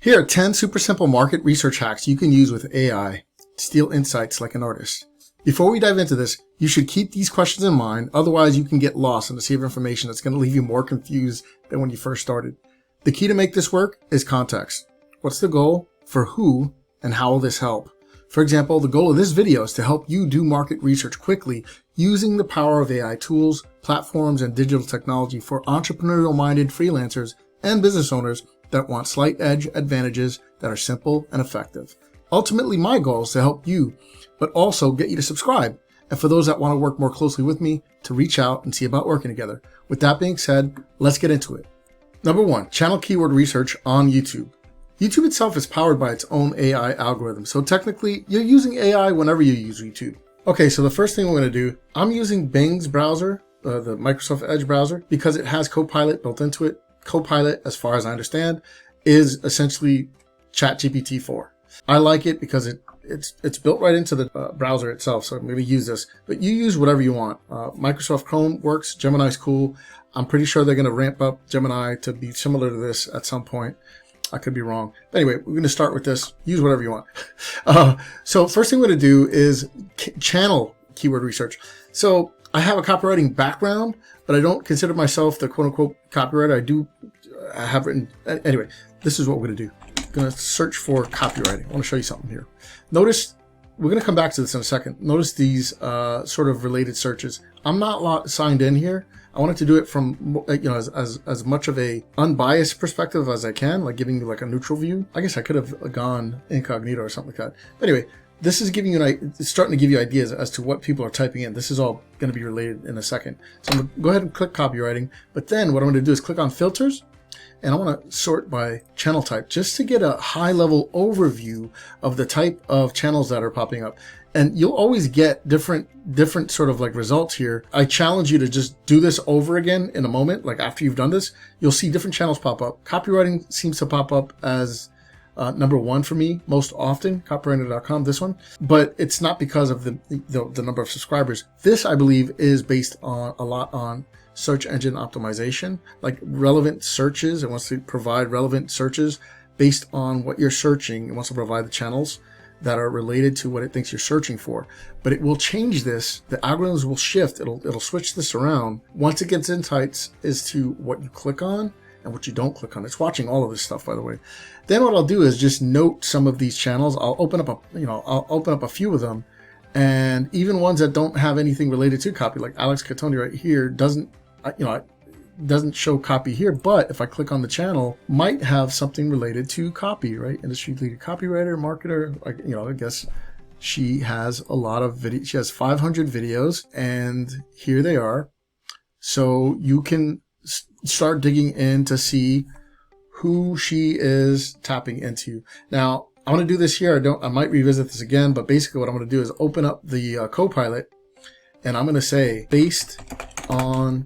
Here are 10 super simple market research hacks you can use with AI to steal insights like an artist. Before we dive into this, you should keep these questions in mind, otherwise you can get lost in the sea of information that's going to leave you more confused than when you first started. The key to make this work is context. What's the goal? For who? And how will this help? For example, the goal of this video is to help you do market research quickly using the power of AI tools, platforms, and digital technology for entrepreneurial-minded freelancers and business owners that want slight edge advantages that are simple and effective. Ultimately, my goal is to help you, but also get you to subscribe. And for those that want to work more closely with me, to reach out and see about working together. With that being said, let's get into it. Number 1, channel keyword research on YouTube. YouTube itself is powered by its own AI algorithm. So technically, you're using AI whenever you use YouTube. Okay, so the first thing we're going to do, I'm using Bing's browser, the Microsoft Edge browser, because it has Copilot built into it. Copilot, as far as I understand, is essentially ChatGPT 4. I like it because it's built right into the browser itself, so I'm going to use this. But you use whatever you want. Microsoft Chrome works. Gemini's cool. I'm pretty sure they're going to ramp up Gemini to be similar to this at some point. I could be wrong. But anyway, we're going to start with this. Use whatever you want. So first thing we're going to do is channel keyword research. So I have a copywriting background, but I don't consider myself the quote-unquote copywriter. I have written. Anyway, this is what we're going to do. I'm going to search for copywriting. I want to show you something here. Notice, we're going to come back to this in a second. Notice these sort of related searches. I'm not signed in here. I wanted to do it from, as much of a unbiased perspective as I can, like giving you like a neutral view. I guess I could have gone incognito or something like that. But anyway, this is giving you it's starting to give you ideas as to what people are typing in. This is all going to be related in a second. So I'm going to go ahead and click copywriting. But then what I'm going to do is click on filters, and I want to sort by channel type just to get a high level overview of the type of channels that are popping up. And you'll always get different sort of like results here. I challenge you to just do this over again in a moment. Like after you've done this, you'll see different channels pop up. Copywriting seems to pop up as number 1 for me most often, copywriter.com, this one. But it's not because of the number of subscribers. This, I believe, is based on a lot on search engine optimization, like relevant searches. It wants to provide relevant searches based on what you're searching. It wants to provide the channels that are related to what it thinks you're searching for. But it will change this. The algorithms will shift. It'll switch this around once it gets insights as to what you click on and what you don't click on. It's watching all of this stuff, by the way. Then what I'll do is just note some of these channels. I'll open up a few of them, and even ones that don't have anything related to copy, like Alex Catoni right here doesn't show copy here, but if I click on the channel, might have something related to copy, right? Industry leader, copywriter, marketer, I guess she has a lot of videos. She has 500 videos, and here they are. So you can start digging in to see who she is tapping into. Now, I'm going to do this here. I might revisit this again, but basically what I'm going to do is open up the Copilot, and I'm going to say, based on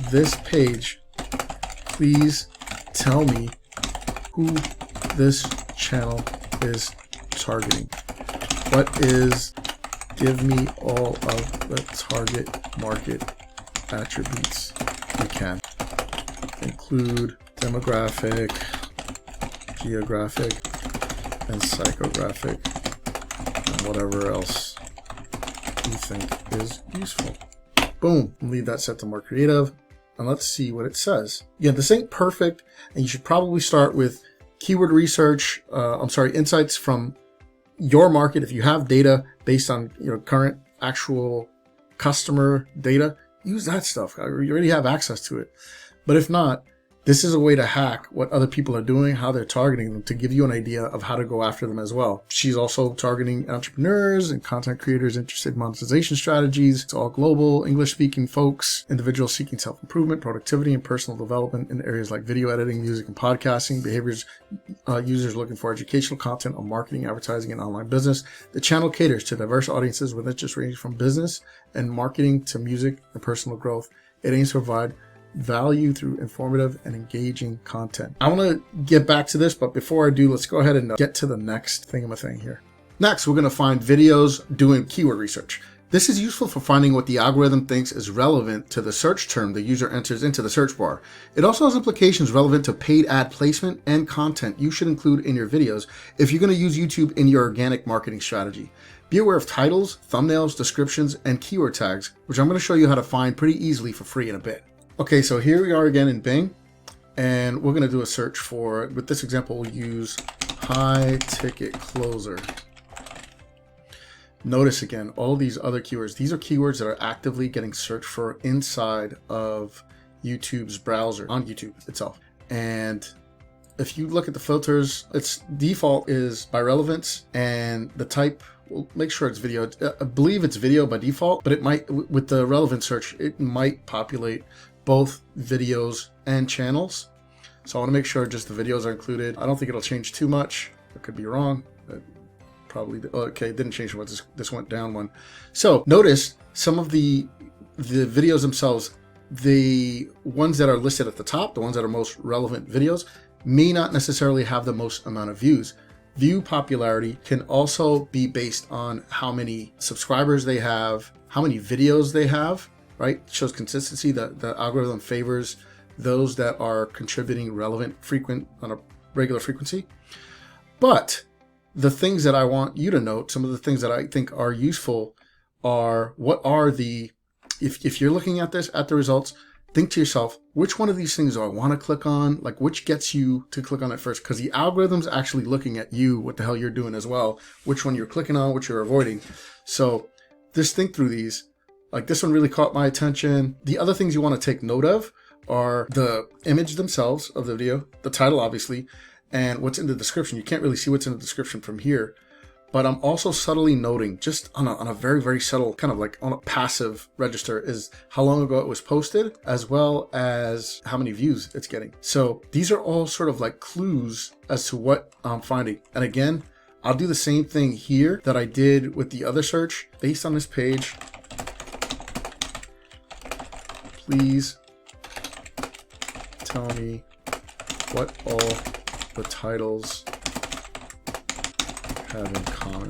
this page, please tell me who this channel is targeting. Give me all of the target market attributes you can. Include demographic, geographic, and psychographic, and whatever else you think is useful. Boom, leave that set to more creative, and let's see what it says. Yeah, this ain't perfect, and you should probably start with keyword research, insights from your market. If you have data based on current actual customer data, use that stuff. You already have access to it. But if not, this is a way to hack what other people are doing, how they're targeting them, to give you an idea of how to go after them as well. She's also targeting entrepreneurs and content creators interested in monetization strategies. It's all global, English-speaking folks, individuals seeking self-improvement, productivity, and personal development in areas like video editing, music, and podcasting, behaviors, users looking for educational content on marketing, advertising, and online business. The channel caters to diverse audiences with interests ranging from business and marketing to music and personal growth. It aims to provide value through informative and engaging content. I want to get back to this, but before I do, let's go ahead and get to the next thing here. Next, we're going to find videos doing keyword research. This is useful for finding what the algorithm thinks is relevant to the search term the user enters into the search bar. It also has implications relevant to paid ad placement and content you should include in your videos if you're going to use YouTube in your organic marketing strategy. Be aware of titles, thumbnails, descriptions, and keyword tags, which I'm going to show you how to find pretty easily for free in a bit. Okay, so here we are again in Bing, and we're going to do a search for, with this example, we'll use high ticket closer. Notice again, all these other keywords, these are keywords that are actively getting searched for inside of YouTube's browser, on YouTube itself. And if you look at the filters, its default is by relevance, and the type, we'll make sure it's video. I believe it's video by default, but it might, with the relevant search, it might populate both videos and channels. So I want to make sure just the videos are included. I don't think it'll change too much. I could be wrong. Probably, okay, it didn't change once this went down one. So notice some of the videos themselves, the ones that are listed at the top, the ones that are most relevant videos, may not necessarily have the most amount of views. View popularity can also be based on how many subscribers they have, how many videos they have, right? It shows consistency. The algorithm favors those that are contributing relevant, frequent, on a regular frequency. But the things that I want you to note, some of the things that I think are useful are, what are the, if you're looking at this, at the results, think to yourself, which one of these things do I want to click on? Like, which gets you to click on it first? Because the algorithm's actually looking at you, what the hell you're doing as well, which one you're clicking on, which you're avoiding. So just think through these. Like, this one really caught my attention. The other things you want to take note of are the image themselves of the video, the title, obviously, and what's in the description. You can't really see what's in the description from here, but I'm also subtly noting, just on a very, very subtle, kind of like on a passive register, is how long ago it was posted, as well as how many views it's getting. So these are all sort of like clues as to what I'm finding. And again, I'll do the same thing here that I did with the other search. Based on this page, please tell me what all the titles have in common.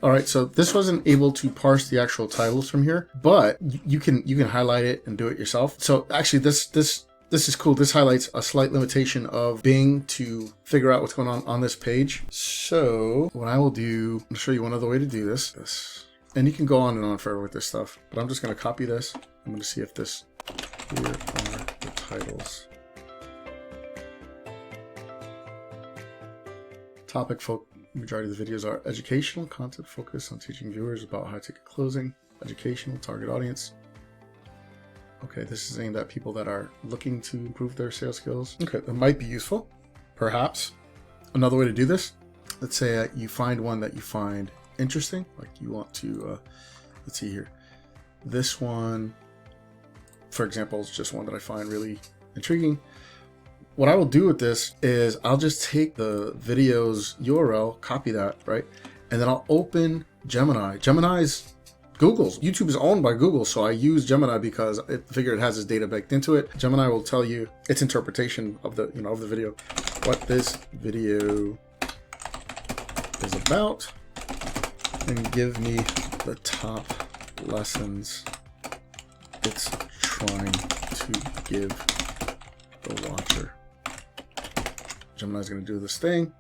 All right, so this wasn't able to parse the actual titles from here, but you can highlight it and do it yourself. So actually, this is cool. This highlights a slight limitation of Bing to figure out what's going on this page. So what I will do, I'll show you one other way to do this, and you can go on and on forever with this stuff, but I'm just going to copy this. I'm going to see if this, here are the titles. Topic majority of the videos are educational, content focused on teaching viewers about high ticket closing, educational, target audience. Okay, this is aimed at people that are looking to improve their sales skills. Okay, that might be useful, perhaps. Another way to do this, let's say you find one that you find interesting, like you want to, let's see here. This one, for example, is just one that I find really intriguing. What I will do with this is I'll just take the video's URL, copy that, right? And then I'll open Gemini. Gemini's Google's. YouTube is owned by Google, so I use Gemini because I figure it has its data baked into it. Gemini will tell you its interpretation of the, of the video, what this video is about, and give me the top lessons it's trying to give the watcher. Gemini's going to do this thing.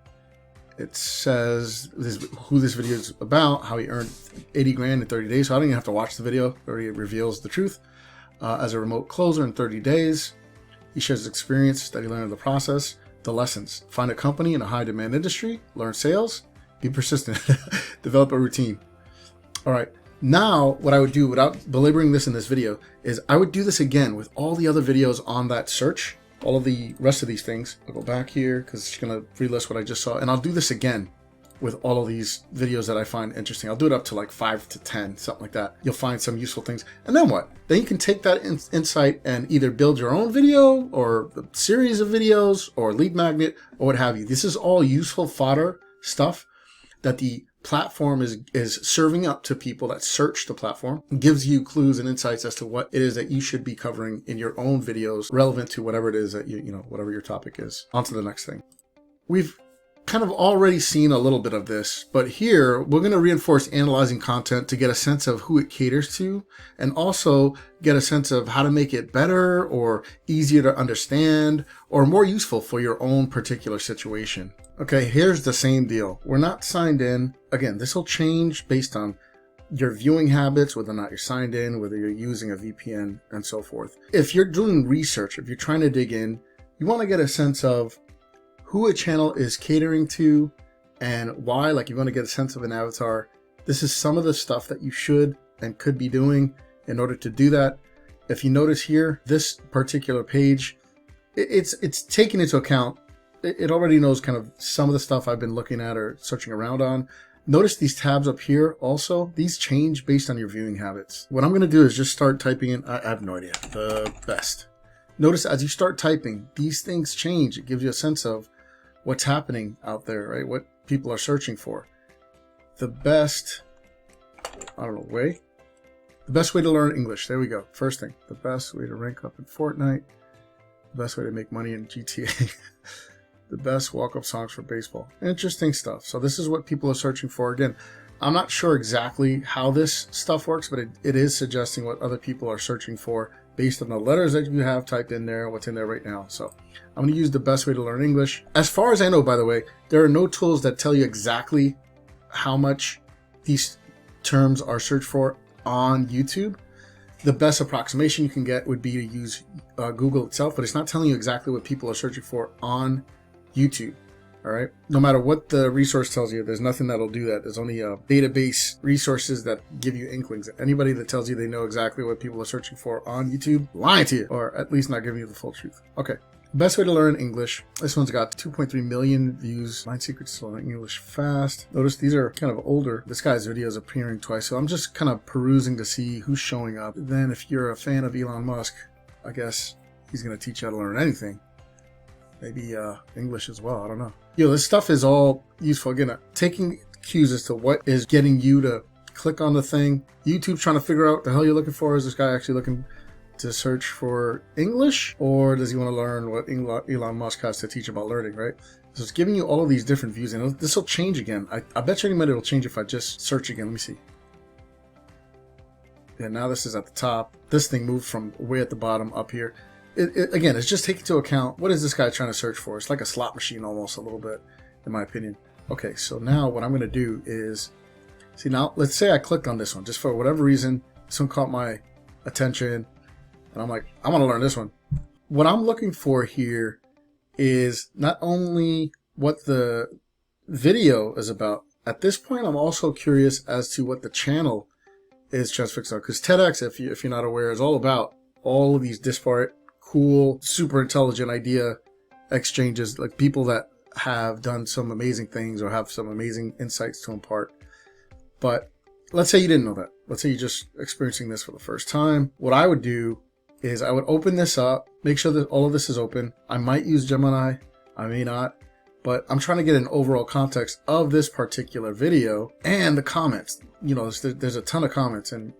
It says who this video is about, how he earned 80 grand in 30 days. So I don't even have to watch the video. It already reveals the truth. As a remote closer in 30 days, he shares his experience that he learned in the process. The lessons: find a company in a high demand industry, learn sales, be persistent, develop a routine. All right. Now, what I would do, without belaboring this in this video, is I would do this again with all the other videos on that search. All of the rest of these things. I'll go back here because it's going to relist what I just saw. And I'll do this again with all of these videos that I find interesting. I'll do it up to like 5 to 10, something like that. You'll find some useful things. And then what? Then you can take that insight and either build your own video or a series of videos or lead magnet or what have you. This is all useful fodder stuff that the platform is serving up to people that search the platform. It gives you clues and insights as to what it is that you should be covering in your own videos relevant to whatever it is that whatever your topic is. On to the next thing. We've kind of already seen a little bit of this, but here we're going to reinforce analyzing content to get a sense of who it caters to, and also get a sense of how to make it better or easier to understand or more useful for your own particular situation. Okay, here's the same deal. We're not signed in. Again, this will change based on your viewing habits, whether or not you're signed in, whether you're using a VPN, and so forth. If you're doing research, if you're trying to dig in, you want to get a sense of who a channel is catering to and why. Like, you want to get a sense of an avatar. This is some of the stuff that you should and could be doing in order to do that. If you notice here, this particular page, it's taken into account. It already knows kind of some of the stuff I've been looking at or searching around on. Notice these tabs up here also, these change based on your viewing habits. What I'm going to do is just start typing in, I have no idea, the best. Notice as you start typing, these things change. It gives you a sense of what's happening out there, right? What people are searching for. The best, I don't know, way? The best way to learn English. There we go. First thing, the best way to rank up in Fortnite. The best way to make money in GTA. The best walk-up songs for baseball. Interesting stuff. So this is what people are searching for. Again, I'm not sure exactly how this stuff works, but it is suggesting what other people are searching for based on the letters that you have typed in there, what's in there right now. So I'm going to use the best way to learn English. As far as I know, by the way, there are no tools that tell you exactly how much these terms are searched for on YouTube. The best approximation you can get would be to use Google itself, but it's not telling you exactly what people are searching for on YouTube. All right. No matter what the resource tells you, there's nothing that'll do that. There's only database resources that give you inklings. Anybody that tells you they know exactly what people are searching for on YouTube, lying to you, or at least not giving you the full truth. Okay. Best way to learn English. This one's got 2.3 million views. 9 secrets to learning English fast. Notice these are kind of older. This guy's video is appearing twice, so I'm just kind of perusing to see who's showing up. Then if you're a fan of Elon Musk, I guess he's going to teach you how to learn anything. Maybe English as well. I don't know. This stuff is all useful. Again, taking cues as to what is getting you to click on the thing. YouTube's trying to figure out what the hell you're looking for. Is this guy actually looking to search for English, or does he want to learn what Elon Musk has to teach about learning, right? So it's giving you all of these different views, and this will change again. I bet you any minute it'll change if I just search again. Let me see. Yeah, now this is at the top. This thing moved from way at the bottom up here. Again, it's just taking into account what is this guy trying to search for. It's like a slot machine almost, a little bit, in my opinion. Okay, so now what I'm going to do is, see, now let's say I clicked on this one just for whatever reason. This one caught my attention, and I'm like, I want to learn this one. What I'm looking for here is not only what the video is about. At this point, I'm also curious as to what the channel is transfixed on, because TEDx, if you're not aware, is all about all of these disparate, cool, super intelligent idea exchanges, like people that have done some amazing things or have some amazing insights to impart. But let's say you didn't know that. Let's say you're just experiencing this for the first time. What I would do is I would open this up, make sure that all of this is open. I might use Gemini, I may not, but I'm trying to get an overall context of this particular video and the comments. There's a ton of comments, and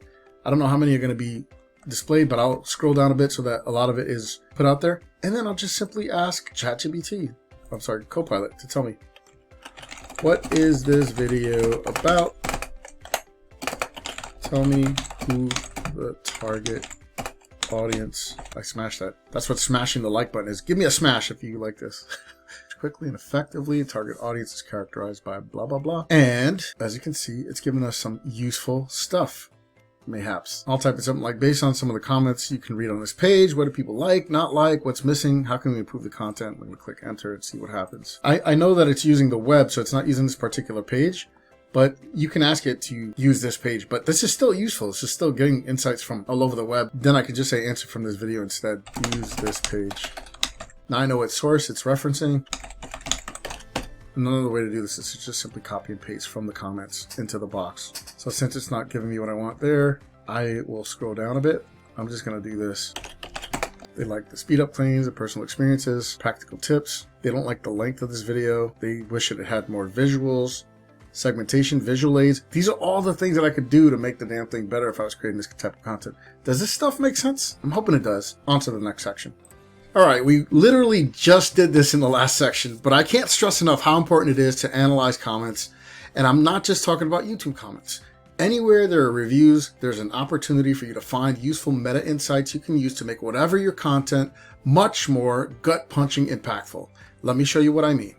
I don't know how many are going to be displayed, but I'll scroll down a bit so that a lot of it is put out there. And then I'll just simply ask Copilot to tell me, what is this video about? Tell me who the target audience. I smashed that. That's what smashing the like button is. Give me a smash if you like this. Quickly and effectively, target audience is characterized by blah, blah, blah. And as you can see, it's giving us some useful stuff. Mayhaps. I'll type in something like, based on some of the comments you can read on this page, what do people like, not like, what's missing, how can we improve the content? I'm going to click enter and see what happens. I know that it's using the web, so it's not using this particular page, but you can ask it to use this page. But this is still useful. It's just still getting insights from all over the web. Then I can just say answer from this video instead. Use this page. Now I know what source it's referencing. Another way to do this is to just simply copy and paste from the comments into the box. So since it's not giving me what I want there, I will scroll down a bit. I'm just going to do this. They like the speed up claims, the personal experiences, practical tips. They don't like the length of this video. They wish it had more visuals, segmentation, visual aids. These are all the things that I could do to make the damn thing better if I was creating this type of content. Does this stuff make sense? I'm hoping it does. On to the next section. All right, we literally just did this in the last section, but I can't stress enough how important it is to analyze comments. And I'm not just talking about YouTube comments. Anywhere there are reviews, there's an opportunity for you to find useful meta insights you can use to make whatever your content much more gut-punching impactful. Let me show you what I mean.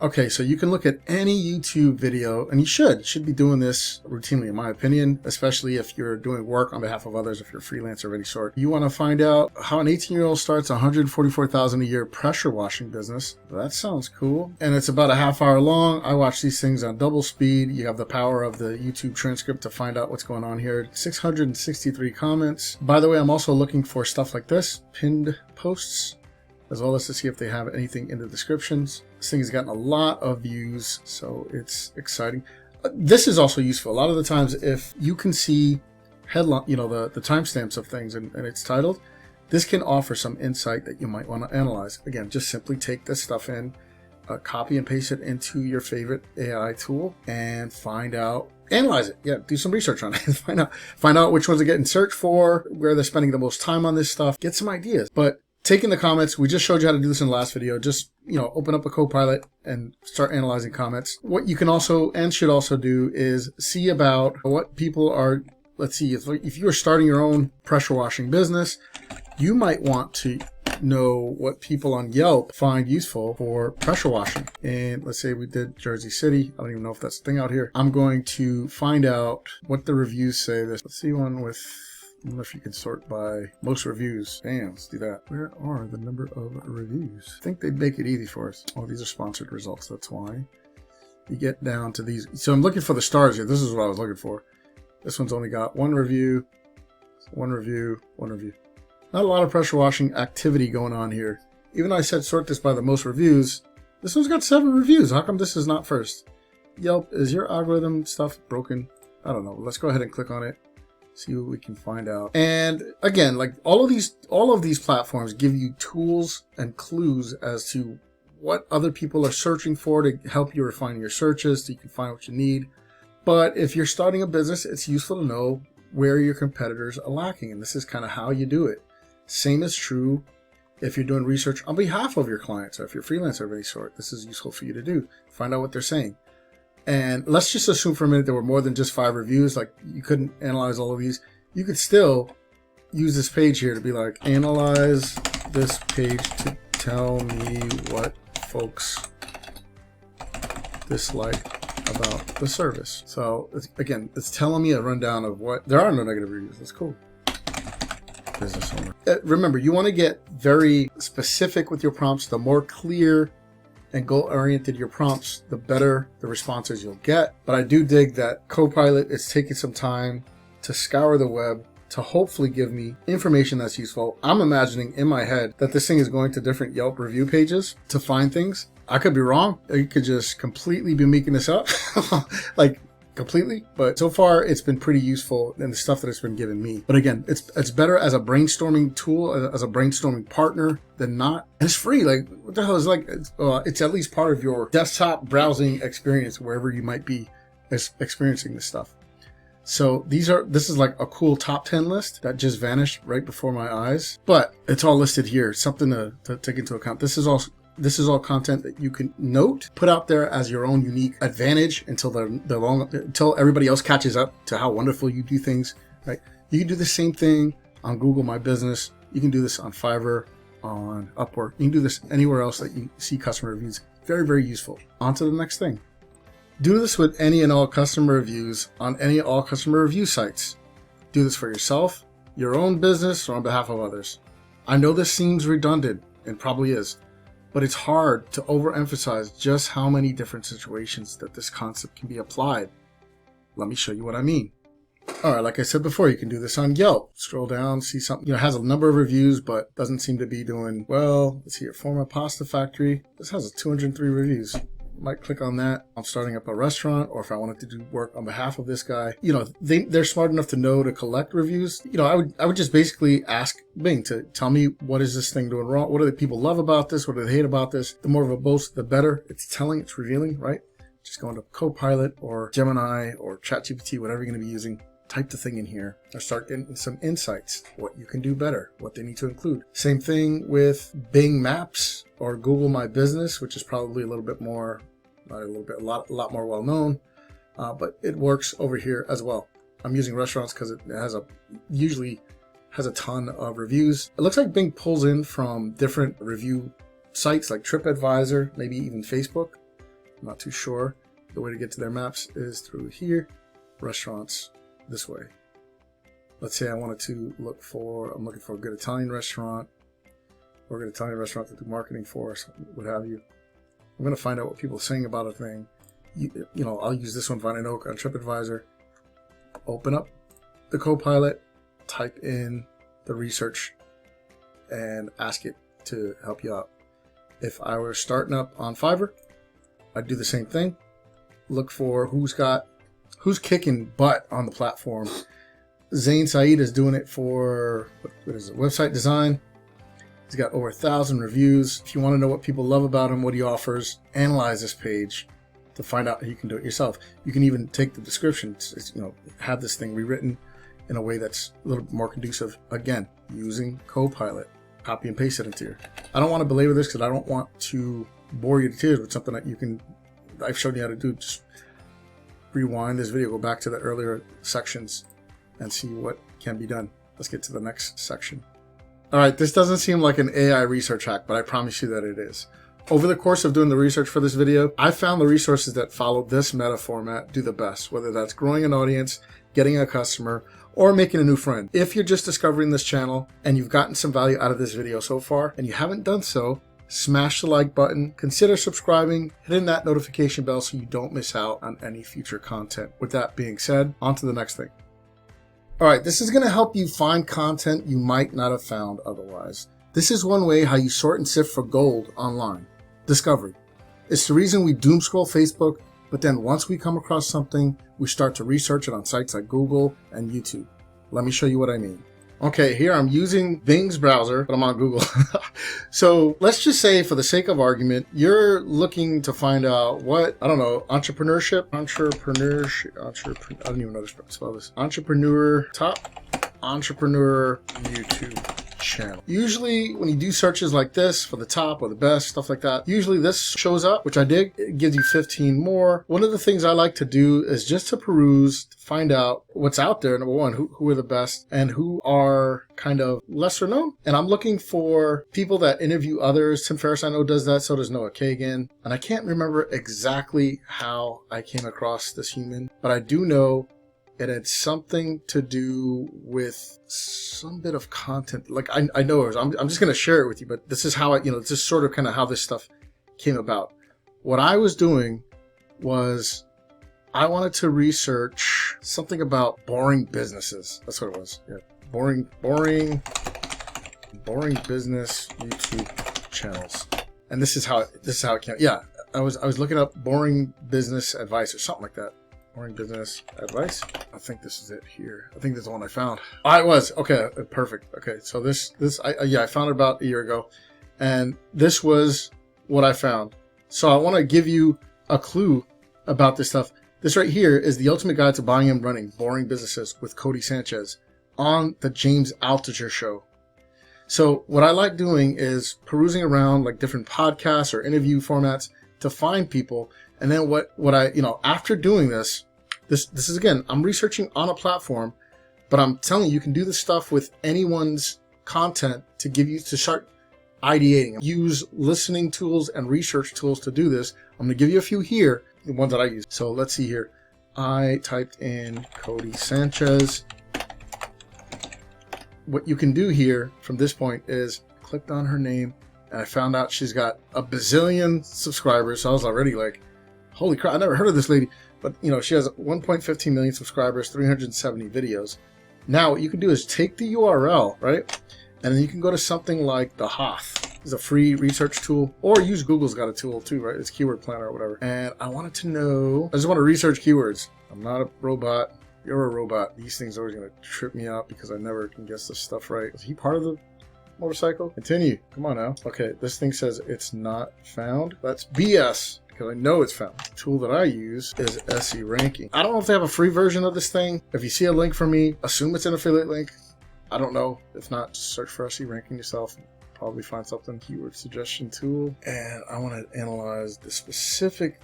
Okay, so you can look at any YouTube video, and you should be doing this routinely, in my opinion, especially if you're doing work on behalf of others, if you're a freelancer of any sort. You want to find out how an 18-year-old starts a $144,000 a year pressure washing business. That sounds cool. And it's about a half hour long. I watch these things on double speed. You have the power of the YouTube transcript to find out what's going on here. 663 comments. By the way, I'm also looking for stuff like this, pinned posts, as well as to see if they have anything in the descriptions. This thing has gotten a lot of views, so it's exciting. This is also useful. A lot of the times, if you can see headline, the timestamps of things and it's titled, this can offer some insight that you might want to analyze. Again, just simply take this stuff in, copy and paste it into your favorite AI tool, and analyze it. Yeah, do some research on it. find out which ones are getting searched for, where they're spending the most time on this stuff. Get some ideas. But taking the comments, we just showed you how to do this in the last video. Just, open up a Copilot and start analyzing comments. What you can also and should also do is see about what people are, let's see, if you are starting your own pressure washing business, you might want to know what people on Yelp find useful for pressure washing. And let's say we did Jersey City. I don't even know if that's a thing out here. I'm going to find out what the reviews say. Let's see one with, I don't know if you can sort by most reviews. Damn, let's do that. Where are the number of reviews? I think they'd make it easy for us. Oh, these are sponsored results. That's why. You get down to these. So I'm looking for the stars here. This is what I was looking for. This one's only got one review, one review, one review. Not a lot of pressure washing activity going on here. Even though I said sort this by the most reviews, this one's got 7 reviews. How come this is not first? Yelp, is your algorithm stuff broken? I don't know. Let's go ahead and click on it. See what we can find out. And again, like all of these platforms give you tools and clues as to what other people are searching for to help you refine your searches so you can find what you need. But if you're starting a business, it's useful to know where your competitors are lacking. And this is kind of how you do it. Same is true if you're doing research on behalf of your clients or if you're a freelancer of any sort. This is useful for you to do. Find out what they're saying. And let's just assume for a minute there were more than just 5 reviews. Like you couldn't analyze all of these. You could still use this page here to be like, analyze this page to tell me what folks dislike about the service. So again, it's telling me a rundown of what, there are no negative reviews. That's cool. Business owner. Remember, you want to get very specific with your prompts. The more clear and goal-oriented your prompts, the better the responses you'll get. But I do dig that Copilot is taking some time to scour the web to hopefully give me information that's useful. I'm imagining in my head that this thing is going to different Yelp review pages to find things. I could be wrong. You could just completely be making this up, like completely. But so far, it's been pretty useful in the stuff that it's been giving me. But again, it's better as a brainstorming tool, as a brainstorming partner than not. And it's free. Like, what the hell is like? It's at least part of your desktop browsing experience wherever you might be experiencing this stuff. So this is like a cool top 10 list that just vanished right before my eyes. But it's all listed here. It's something to take into account. This is all content that you can note, put out there as your own unique advantage until everybody else catches up to how wonderful you do things, right? You can do the same thing on Google My Business. You can do this on Fiverr, on Upwork. You can do this anywhere else that you see customer reviews. Very, very useful. On to the next thing. Do this with any and all customer reviews on any and all customer review sites. Do this for yourself, your own business, or on behalf of others. I know this seems redundant, and probably is, but it's hard to overemphasize just how many different situations that this concept can be applied. Let me show you what I mean. All right, like I said before, you can do this on Yelp. Scroll down, see something, it has a number of reviews, but doesn't seem to be doing well. Let's see here, Forma Pasta Factory. This has 203 reviews. Might click on that. I'm starting up a restaurant, or if I wanted to do work on behalf of this guy, they're smart enough to know to collect reviews. I would just basically ask Bing to tell me, what is this thing doing wrong? What do the people love about this? What do they hate about this? The more of a boast, the better. It's telling, it's revealing, right? Just go into Copilot or Gemini or ChatGPT, whatever you're going to be using. type the thing in here and start getting some insights, what you can do better, what they need to include. Same thing with Bing Maps or Google My Business, which is probably a little bit more, not a little bit, a lot more well known, but it works over here as well. I'm using restaurants because it usually has a ton of reviews. It looks like Bing pulls in from different review sites like TripAdvisor, maybe even Facebook. I'm not too sure. The way to get to their maps is through here, restaurants this way. Let's say I wanted to I'm looking for a good Italian restaurant or a good Italian restaurant to do marketing for, or what have you. I'm going to find out what people are saying about a thing. You know, I'll use this one, Vine and Oak on TripAdvisor. Open up the Copilot, type in the research, and ask it to help you out. If I were starting up on Fiverr, I'd do the same thing. Look for who's kicking butt on the platform. Zain Saeed is doing it for, what is it, website design. He's got over 1,000 reviews. If you want to know what people love about him, what he offers, analyze this page to find out how you can do it yourself. You can even take the description, have this thing rewritten in a way that's a little more conducive. Again, using Copilot. Copy and paste it into here. I don't want to belabor this because I don't want to bore you to tears with something that I've shown you how to do. Just rewind this video, go back to the earlier sections and see what can be done. Let's get to the next section. All right, this doesn't seem like an AI research hack, but I promise you that it is. Over the course of doing the research for this video, I found the resources that follow this meta format do the best, whether that's growing an audience, getting a customer, or making a new friend. If you're just discovering this channel and you've gotten some value out of this video so far and you haven't done so, smash the like button, consider subscribing, hitting that notification bell so you don't miss out on any future content. With that being said, on to the next thing. All right, this is going to help you find content you might not have found otherwise. This is one way how you sort and sift for gold online. Discovery. It's the reason we doom scroll Facebook, but then once we come across something, we start to research it on sites like Google and YouTube. Let me show you what I mean. Okay, here I'm using Bing's browser, but I'm on Google. So let's just say, for the sake of argument, you're looking to find out what, I don't know, entrepreneurship, I don't even know how to spell this. Top entrepreneur YouTube channel. Usually when you do searches like this for the top or the best, stuff like that, usually this shows up, which I dig. It gives you 15 more. One of the things I like to do is just to peruse, to find out what's out there. Number one, who are the best and who are kind of lesser known. And I'm looking for people that interview others. Tim Ferriss, I know, does that. So does Noah Kagan. And I can't remember exactly how I came across this human, but I do know it had something to do with some bit of content. Like I know it was, I'm just going to share it with you, but this is how this is sort of kind of how this stuff came about. What I was doing was I wanted to research something about boring businesses. That's what it was. Yeah. Boring business YouTube channels. And this is how it came. Yeah. I was looking up boring business advice or something like that. Boring business advice. I think this is it here. I think this is the one I found. Oh, it was. Okay, perfect. Okay, so I found it about a year ago, and this was what I found. So I want to give you a clue about this stuff. This right here is the ultimate guide to buying and running boring businesses with Cody Sanchez on the James Altucher Show. So what I like doing is perusing around like different podcasts or interview formats to find people. And then what I, after doing this is, again, I'm researching on a platform, but I'm telling you can do this stuff with anyone's content to start ideating. Use listening tools and research tools to do this. I'm going to give you a few here, the ones that I use. So let's see here. I typed in Cody Sanchez. What you can do here from this point is clicked on her name, and I found out she's got a bazillion subscribers. So I was already like, holy crap, I never heard of this lady. But, she has 1.15 million subscribers, 370 videos. Now, what you can do is take the URL, right? And then you can go to something like the Hoth. It's a free research tool. Or use Google's got a tool too, right? It's Keyword Planner or whatever. And I wanted to know, I just want to research keywords. I'm not a robot. You're a robot. These things are always going to trip me out because I never can guess this stuff right. Is he part of the motorcycle? Continue. Come on now. Okay, this thing says it's not found. That's BS. because I know it's found. The tool that I use is SE Ranking. I don't know if they have a free version of this thing. If you see a link from me, assume it's an affiliate link. I don't know. If not, just search for SE Ranking yourself. Probably find something. Keyword suggestion tool. And I want to analyze the specific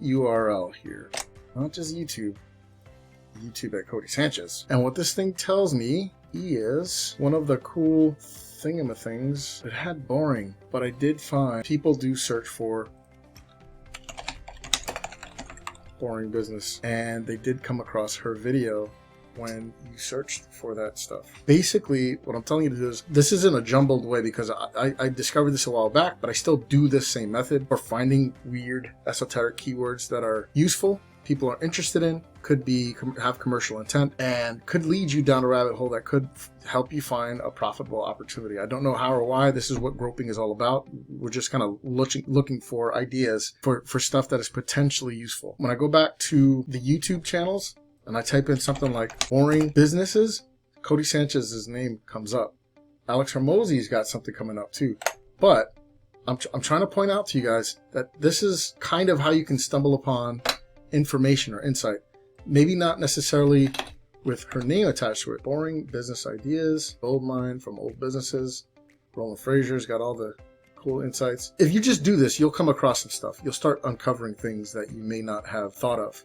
URL here. Not just YouTube. YouTube at Cody Sanchez. And what this thing tells me is one of the cool thingamathings. It had boring, but I did find people do search for boring business, and they did come across her video when you searched for that stuff. Basically, what I'm telling you to do is, this isn't a jumbled way because I discovered this a while back, but I still do this same method for finding weird esoteric keywords that are useful, people are interested in, could be have commercial intent, and could lead you down a rabbit hole that could help you find a profitable opportunity. I don't know how or why. This is what groping is all about. We're just kind of looking for ideas for stuff that is potentially useful. When I go back to the YouTube channels and I type in something like boring businesses, Cody Sanchez's name comes up. Alex Hormozy's got something coming up too. But I'm trying to point out to you guys that this is kind of how you can stumble upon information or insight. Maybe not necessarily with her name attached to it. Boring business ideas, gold mine from old businesses. Roland Fraser's got all the cool insights. If you just do this, you'll come across some stuff. You'll start uncovering things that you may not have thought of.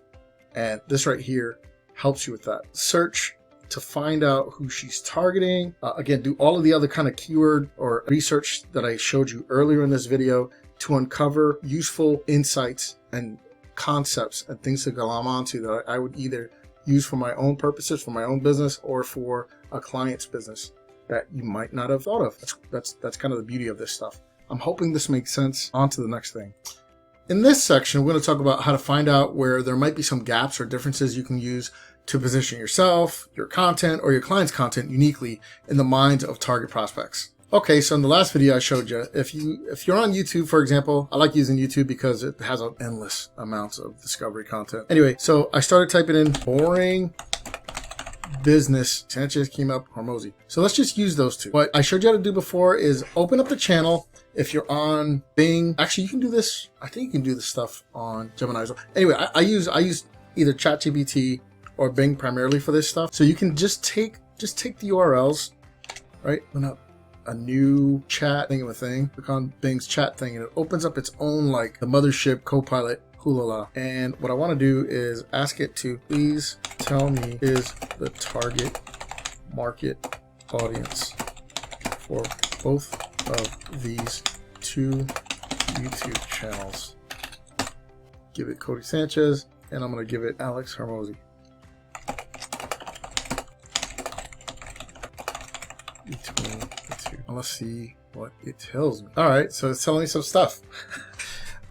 And this right here helps you with that. Search to find out who she's targeting. Again, do all of the other kind of keyword or research that I showed you earlier in this video to uncover useful insights and concepts and things to glom onto that I would either use for my own purposes, for my own business, or for a client's business that you might not have thought of. That's kind of the beauty of this stuff. I'm hoping this makes sense. On to the next thing. In this section, we're going to talk about how to find out where there might be some gaps or differences you can use to position yourself, your content, or your client's content uniquely in the minds of target prospects. Okay, so in the last video I showed you, if you're on YouTube, for example, I like using YouTube because it has an endless amounts of discovery content. Anyway, so I started typing in boring business. Sanchez came up, Hormozy. So let's just use those two. What I showed you how to do before is open up the channel. If you're on Bing, actually you can do this. I think you can do this stuff on Gemini as well. Anyway, I use either ChatGPT or Bing primarily for this stuff. So you can just take the URLs, right? Open up a new chat thing, click on Bing's chat thing, and it opens up its own, like, the mothership Copilot hulala. And what I want to do is ask it to please tell me is the target market audience for both of these two YouTube channels. Give it Cody Sanchez, and I'm going to give it Alex Hormozy. Between the two. Let's see what it tells me. All right, so it's telling me some stuff.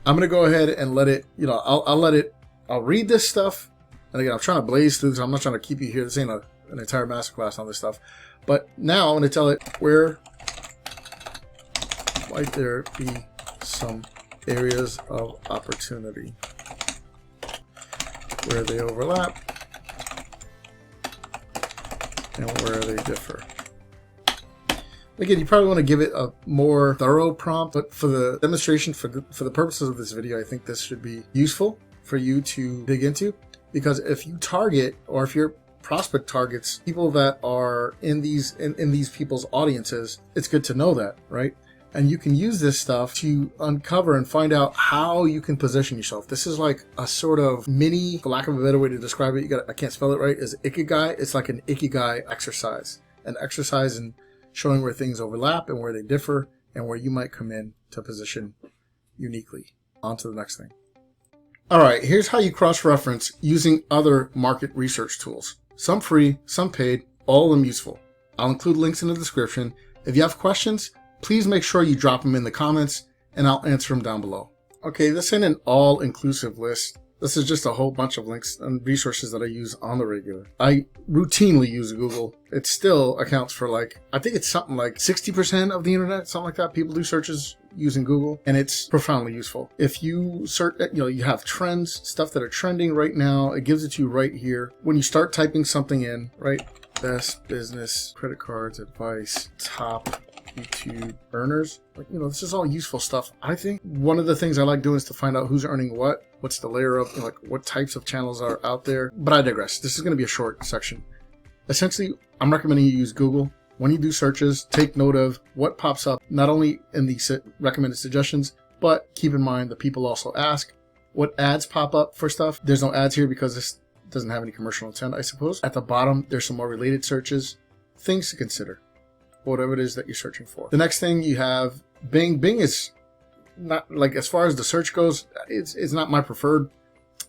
I'm gonna go ahead and let it, I'll read this stuff. And again, I'm trying to blaze through this. I'm not trying to keep you here. This ain't an entire masterclass on this stuff. But now I'm gonna tell it where might there be some areas of opportunity where they overlap and where they differ. Again, you probably want to give it a more thorough prompt, but for the demonstration, for the purposes of this video, I think this should be useful for you to dig into, because if you target, or if your prospect targets people that are in these people's audiences, it's good to know that, right? And you can use this stuff to uncover and find out how you can position yourself. This is like a sort of mini, for lack of a better way to describe it, I can't spell it right, is Ikigai. It's like an Ikigai exercise, an exercise in showing where things overlap and where they differ and where you might come in to position uniquely. On to the next thing. All right, here's how you cross-reference using other market research tools. Some free, some paid, all of them useful. I'll include links in the description. If you have questions, please make sure you drop them in the comments and I'll answer them down below. Okay, this ain't an all-inclusive list. This is just a whole bunch of links and resources that I use on the regular. I routinely use Google. It still accounts for, like, I think it's something like 60% of the internet, something like that. People do searches using Google, and it's profoundly useful. If you search, you have trends, stuff that are trending right now, it gives it to you right here. When you start typing something in, right? Best business, credit cards, advice, top YouTube earners. Like, you know, this is all useful stuff. I think one of the things I like doing is to find out who's earning what, what's the layer of, you know, like what types of channels are out there. But I digress. This is going to be a short section. Essentially, I'm recommending you use Google. When you do searches, take note of what pops up, not only in the recommended suggestions, but keep in mind that people also ask what ads pop up for stuff. There's no ads here because this doesn't have any commercial intent, I suppose. At the bottom, there's some more related searches, things to consider, whatever it is that you're searching for. The next thing you have Bing. Bing is not, like, as far as the search goes, it's not my preferred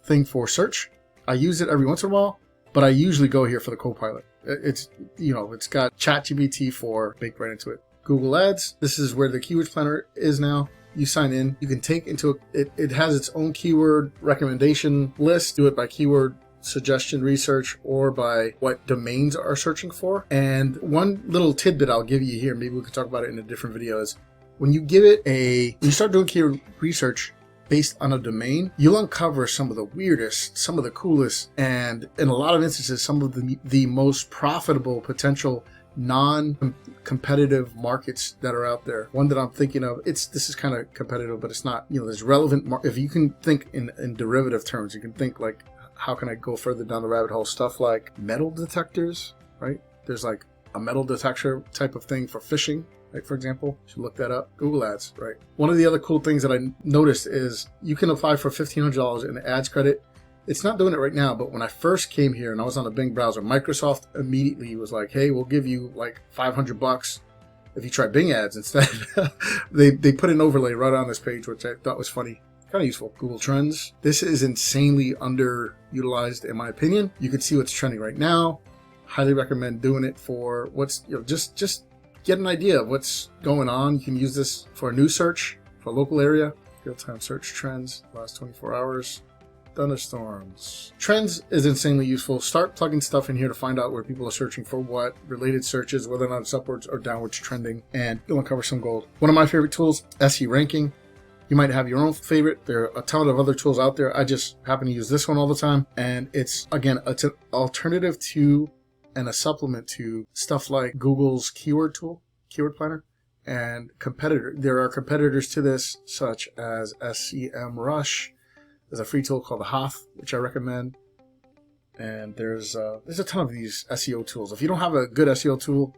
thing for search. I use it every once in a while, but I usually go here for the Copilot. It's, you know, it's got ChatGPT 4 baked right into it. Google Ads, this is where the keywords planner is now. You sign in, you can take into it, it has its own keyword recommendation list. Do it by keyword suggestion research or by what domains are searching for. And one little tidbit I'll give you here, maybe we could talk about it in a different video, is when you give it when you start doing keyword research based on a domain, you'll uncover some of the weirdest, some of the coolest, and in a lot of instances, some of the most profitable potential non-competitive markets that are out there. One that I'm thinking of, this is kind of competitive, but it's not, you know, there's relevant, if you can think in derivative terms, you can think like, how can I go further down the rabbit hole? Stuff like metal detectors, right? There's like a metal detector type of thing for fishing. Like, for example, you should look that up. Google Ads, right? One of the other cool things that I noticed is you can apply for $1,500 in ads credit. It's not doing it right now, but when I first came here and I was on the Bing browser, Microsoft immediately was like, hey, we'll give you like $500 if you try Bing ads instead. They put an overlay right on this page, which I thought was funny. Kind of useful. Google Trends. This is insanely underutilized in my opinion. You can see what's trending right now. Highly recommend doing it for what's, you know, just get an idea of what's going on. You can use this for a news search for a local area. Real-time search trends, last 24 hours. Thunderstorms. Trends is insanely useful. Start plugging stuff in here to find out where people are searching for what, related searches, whether or not it's upwards or downwards trending, and you'll uncover some gold. One of my favorite tools, SE Ranking. You might have your own favorite. There are a ton of other tools out there. I just happen to use this one all the time. And it's, again, it's an alternative to and a supplement to stuff like Google's keyword tool, keyword planner, and there are competitors to this, such as SEMrush. There's a free tool called the Hoth, which I recommend. And there's a ton of these SEO tools. If you don't have a good SEO tool,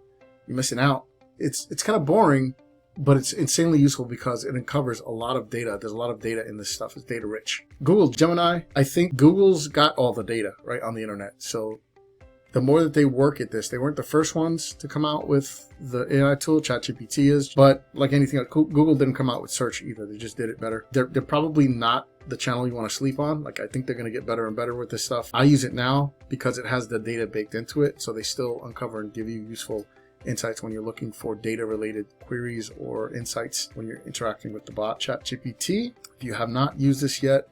you're missing out. It's kind of boring, but it's insanely useful because it uncovers a lot of data. There's a lot of data in this stuff. It's data rich. Google Gemini, I think Google's got all the data right on the internet. So the more that they work at this, they weren't the first ones to come out with the AI tool. ChatGPT is, but like anything, Google didn't come out with search either. They just did it better. They're probably not the channel you want to sleep on. Like, I think they're going to get better and better with this stuff. I use it now because it has the data baked into it. So they still uncover and give you useful insights when you're looking for data related queries or insights when you're interacting with the bot. ChatGPT, if you have not used this yet,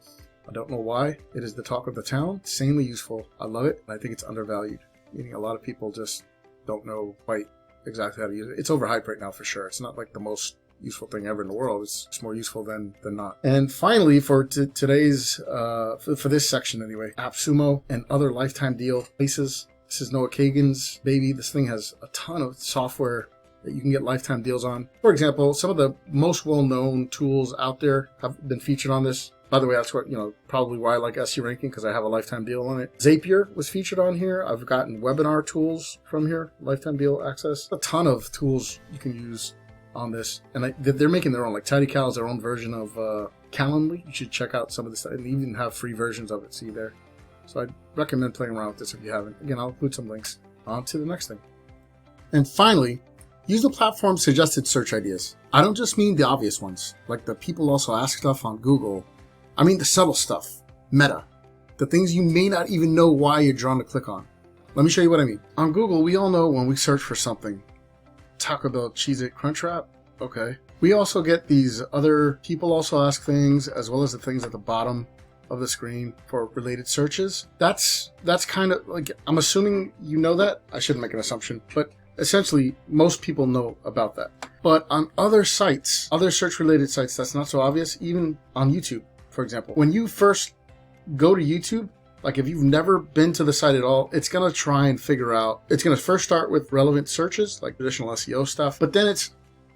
I don't know why. It is the talk of the town. Insanely useful. I love it. And I think it's undervalued. Meaning a lot of people just don't know quite exactly how to use it. It's overhyped right now for sure. It's not like the most useful thing ever in the world. It's more useful than not. And finally, for today's, for this section anyway, AppSumo and other lifetime deal places. This is Noah Kagan's baby. This thing has a ton of software that you can get lifetime deals on. For example, some of the most well-known tools out there have been featured on this. By the way, that's what, probably why I like SE Ranking, because I have a lifetime deal on it. Zapier was featured on here. I've gotten webinar tools from here, lifetime deal access. A ton of tools you can use on this. And they're making their own, like TidyCal is their own version of Calendly. You should check out some of this stuff, and even have free versions of it. See there. So I'd recommend playing around with this if you haven't. Again, I'll include some links. On to the next thing. And finally, use the platform's suggested search ideas. I don't just mean the obvious ones, like the people also ask stuff on Google. I mean the subtle stuff, meta, the things you may not even know why you're drawn to click on. Let me show you what I mean. On Google, we all know when we search for something, Taco Bell, Cheez-It, Crunchwrap, okay. We also get these other people also ask things, as well as the things at the bottom of the screen for related searches. That's kind of like, I'm assuming you know that. I shouldn't make an assumption, but essentially most people know about that. But on other sites, other search related sites, that's not so obvious, even on YouTube. For example, when you first go to YouTube, like if you've never been to the site at all, it's going to try and figure out, it's going to first start with relevant searches, like traditional SEO stuff, but then it's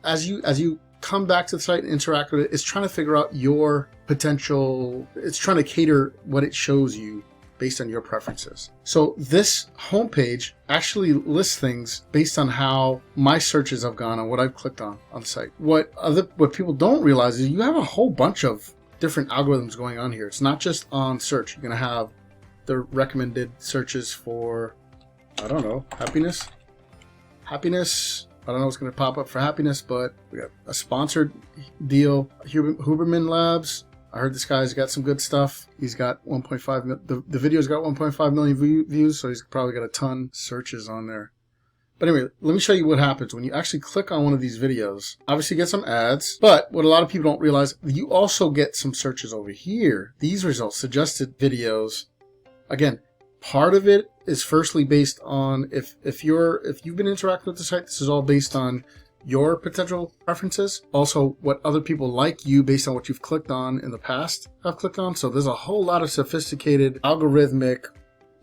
as you come back to the site and interact with it, it's trying to figure out your potential. It's trying to cater what it shows you based on your preferences. So this homepage actually lists things based on how my searches have gone and what I've clicked on the site. What people don't realize is you have a whole bunch of different algorithms going on here. It's not just on search. You're going to have the recommended searches for, I don't know, happiness. I don't know what's going to pop up for happiness, but we got a sponsored deal. Huberman Labs. I heard this guy's got some good stuff. He's got 1.5. The video's got 1.5 million views, so he's probably got a ton of searches on there. But anyway, let me show you what happens when you actually click on one of these videos. Obviously, you get some ads, but what a lot of people don't realize, you also get some searches over here. These results, suggested videos. Again, part of it is firstly based on if you've been interacting with the site. This is all based on your potential preferences. Also, what other people like you based on what you've clicked on in the past have clicked on. So there's a whole lot of sophisticated algorithmic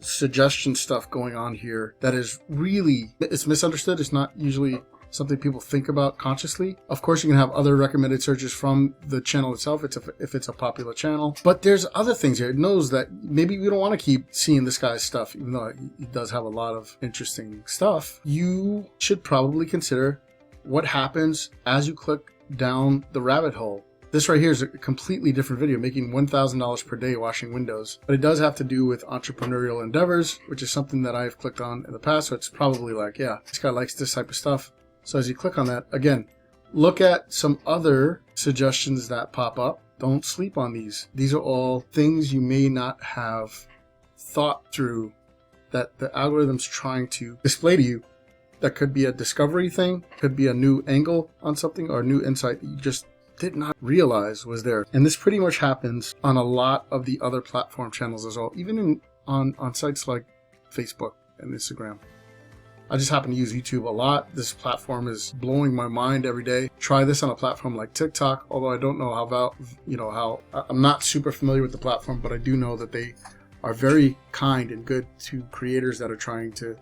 suggestion stuff going on here that is really, it's misunderstood. It's not usually something people think about consciously. Of course, you can have other recommended searches from the channel itself if it's a popular channel. But there's other things here. It knows that maybe you don't want to keep seeing this guy's stuff, even though he does have a lot of interesting stuff. You should probably consider what happens as you click down the rabbit hole. This right here is a completely different video, making $1,000 per day washing windows. But it does have to do with entrepreneurial endeavors, which is something that I've clicked on in the past. So it's probably like, yeah, this guy likes this type of stuff. So as you click on that, again, look at some other suggestions that pop up. Don't sleep on these. These are all things you may not have thought through that the algorithm's trying to display to you. That could be a discovery thing, could be a new angle on something, or a new insight that you just did not realize was there. And this pretty much happens on a lot of the other platform channels as well, even on sites like Facebook and Instagram. I just happen to use YouTube a lot. This platform is blowing my mind every day. Try this on a platform like TikTok, although I don't know how I'm not super familiar with the platform, but I do know that they are very kind and good to creators that are trying to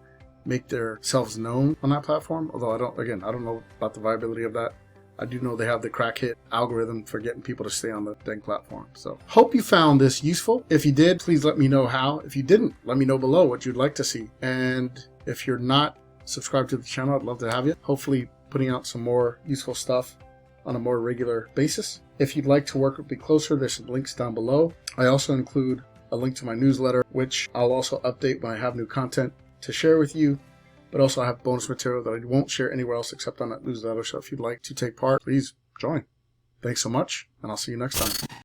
make themselves known on that platform. Although I don't know about the viability of that. I do know they have the crack hit algorithm for getting people to stay on the dang platform. So hope you found this useful. If you did, please let me know how. If you didn't, let me know below what you'd like to see. And if you're not subscribed to the channel, I'd love to have you. Hopefully putting out some more useful stuff on a more regular basis. If you'd like to work with me closer, there's some links down below. I also include a link to my newsletter, which I'll also update when I have new content to share with you. But also I have bonus material that I won't share anywhere else except on that newsletter. So if you'd like to take part, please join. Thanks so much, and I'll see you next time.